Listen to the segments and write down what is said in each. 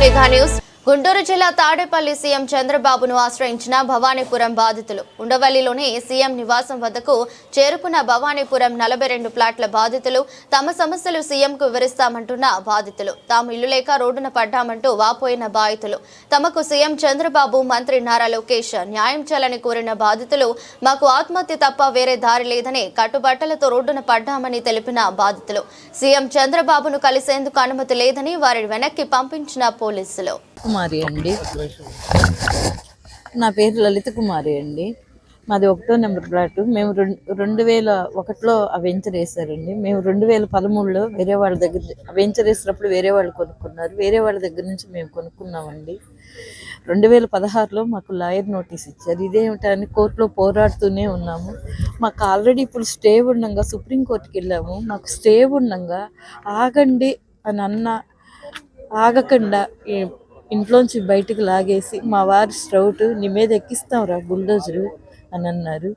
Mega news. Guntur జిల్లా Tadepalli CM చంద్రబాబును ఆశ్రయించిన భవానీపురం బాధితులు. ఉండవల్లిలోని సీఎం నివాసం వద్దకు చేరుకున్న భవానీపురం 42 ప్లాట్ల బాధితులు తమ సమస్యలు సీఎంకు వివరిస్తామంటున్న బాధితులు, తాము ఇల్లు లేక రోడ్డున పడ్డామంటూ వాపోయిన బాధితులు, తమకు సీఎం చంద్రబాబు, మంత్రి నారా లోకేష్ న్యాయం చేయాలని కోరిన బాధితులు, మాకు ఆత్మహత్య తప్ప వేరే దారి లేదని కట్టుబట్టలతో రోడ్డున పడ్డామని తెలిపిన బాధితులు, సీఎం చంద్రబాబును కలిసేందుకు అనుమతి లేదని వారిని వెనక్కి పంపించిన పోలీసులు. కుమారి అండి, నా పేరు లలిత కుమారి అండి. మాది 1వ నెంబర్ ప్లాట్. మేము 2001లో ఆ వెంచర్ వేసారండి. మేము 2013లో వేరే వాళ్ళ దగ్గర ఆ వెంచర్ వేసినప్పుడు వేరే వాళ్ళు కొనుక్కున్నారు. వేరే వాళ్ళ దగ్గర నుంచి మేము కొనుక్కున్నామండి. 2016లో మాకు లాయర్ నోటీస్ ఇచ్చారు. ఇదేమిటని కోర్టులో పోరాడుతూనే ఉన్నాము. మాకు ఆల్రెడీ ఇప్పుడు స్టే ఉండగా సుప్రీంకోర్టుకి వెళ్ళాము. మాకు స్టే ఉండగా ఆగండి అని ఆగకుండా ఇంట్లోంచి బయటకు లాగేసి మా వారి స్ట్రౌట్ నీ మీద ఎక్కిస్తాం రా బుల్డోజరు అని అన్నారు.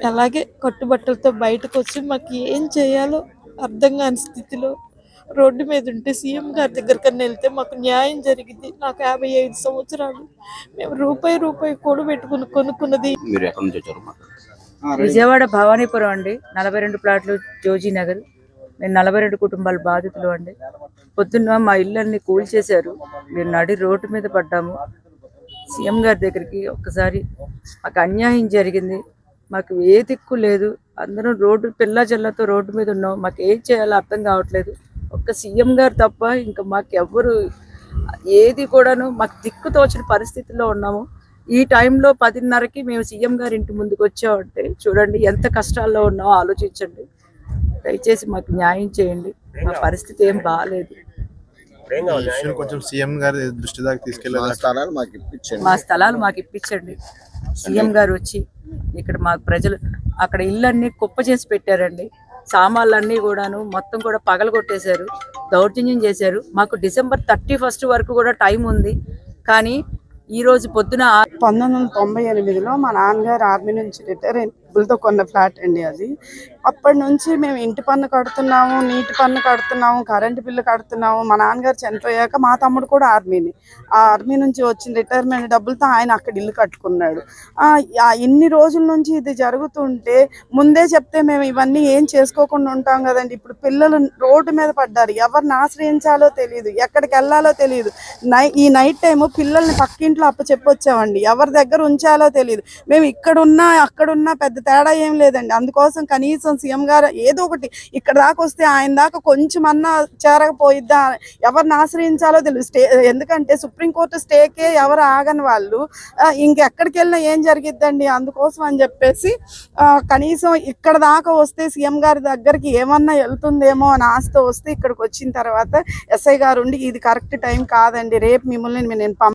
అలాగే కట్టుబట్టలతో బయటకు వచ్చి మాకు ఏం చేయాలో అర్థం కాని స్థితిలో రోడ్డు మీద ఉంటే సీఎం గారి దగ్గరకన్నా వెళ్తే మాకు న్యాయం జరిగింది. నాకు 55 సంవత్సరాలు. మేము రూపాయి కూడబెట్టుకుని కొనుక్కున్నది. విజయవాడ భవానీపురం అండి. 42 ప్లాట్లు, జోజీ నగర్. మేము 42 కుటుంబాల బాధితులు అండి. పొద్దున్న మా ఇళ్ళన్ని కూల్చేశారు. మేము నడి రోడ్డు మీద పడ్డాము. సీఎం గారి దగ్గరికి ఒక్కసారి మాకు అన్యాయం జరిగింది. మాకు ఏ దిక్కు లేదు. అందరం పిల్ల జల్లతో రోడ్డు మీద ఉన్నాం. మాకు ఏం చేయాలో అర్థం కావట్లేదు. ఒక్క సీఎం గారు తప్ప ఇంకా మాకెవ్వరు ఏది కూడాను మాకు దిక్కు తోచిన పరిస్థితిలో ఉన్నాము. ఈ టైంలో 10:30కి మేము సీఎం గారి ఇంటి ముందుకు వచ్చామంటే చూడండి ఎంత కష్టాల్లో ఉన్నామో ఆలోచించండి. దయచేసి మాకు న్యాయం చేయండి. మా పరిస్థితి ఏం బాగాలేదు. కొంచెం సీఎం గారి దృష్టి దాకా తీసుకెళ్ళి మా స్థలాలు మాకు ఇప్పించండి. సీఎం గారు వచ్చి ఇక్కడ మాకు ప్రజలు అక్కడ ఇళ్ళన్నీ కుప్ప చేసి పెట్టారండి. సామాన్లన్నీ కూడాను మొత్తం కూడా పగలగొట్టేశారు, దౌర్జన్యం చేశారు. మాకు డిసెంబర్ 31 వరకు కూడా టైం ఉంది. కానీ ఈ రోజు పొద్దున 1998లో మా నాన్నగారు ఆర్మీ నుంచి రిటైర్ అయినతో కొన్న ఫ్లాట్ అండి అది. అప్పటి నుంచి మేము ఇంటి పన్ను కడుతున్నాము, నీటి పన్ను కడుతున్నాము, కరెంటు బిల్లు కడుతున్నాము. మా నాన్నగారు చనిపోయాక మా తమ్ముడు కూడా ఆర్మీని, ఆ ఆర్మీ నుంచి వచ్చిన రిటైర్మెంట్ డబ్బులతో ఆయన అక్కడ ఇల్లు కట్టుకున్నాడు. ఇన్ని రోజుల నుంచి ఇది జరుగుతుంటే ముందే చెప్తే మేము ఇవన్నీ ఏం చేసుకోకుండా ఉంటాం కదండి. ఇప్పుడు పిల్లలు రోడ్డు మీద పడ్డారు. ఎవరిని ఆశ్రయించాలో తెలియదు, ఎక్కడికి వెళ్ళాలో తెలియదు. ఈ నైట్ టైము పిల్లల్ని పక్కింట్లో చెప్పొచ్చామండి. ఎవరి దగ్గర ఉంచాలో తెలియదు. మేము ఇక్కడున్నా అక్కడున్నా పెద్ద తేడా ఏం లేదండి. అందుకోసం కనీసం సీఎం గారు ఏదో ఒకటి ఇక్కడ దాకా వస్తే ఆయన దాకా కొంచెం అన్నా చేరకపోయిద్దా, ఎవరిని ఆశ్రయించాలో తెలియదు. ఎందుకంటే సుప్రీంకోర్టు స్టేకే ఎవరు ఆగని వాళ్ళు ఇంకెక్కడికి వెళ్ళినా ఏం జరిగిద్దండి. అందుకోసం అని చెప్పేసి కనీసం ఇక్కడ దాకా వస్తే సీఎం గారి దగ్గరికి ఏమన్నా వెళ్తుందేమో అని ఆశతో వస్తే ఇక్కడికి వచ్చిన తర్వాత ఎస్ఐ గారు ఉండి ఇది కరెక్ట్ టైం కాదండి, రేపు మిమ్మల్ని నేను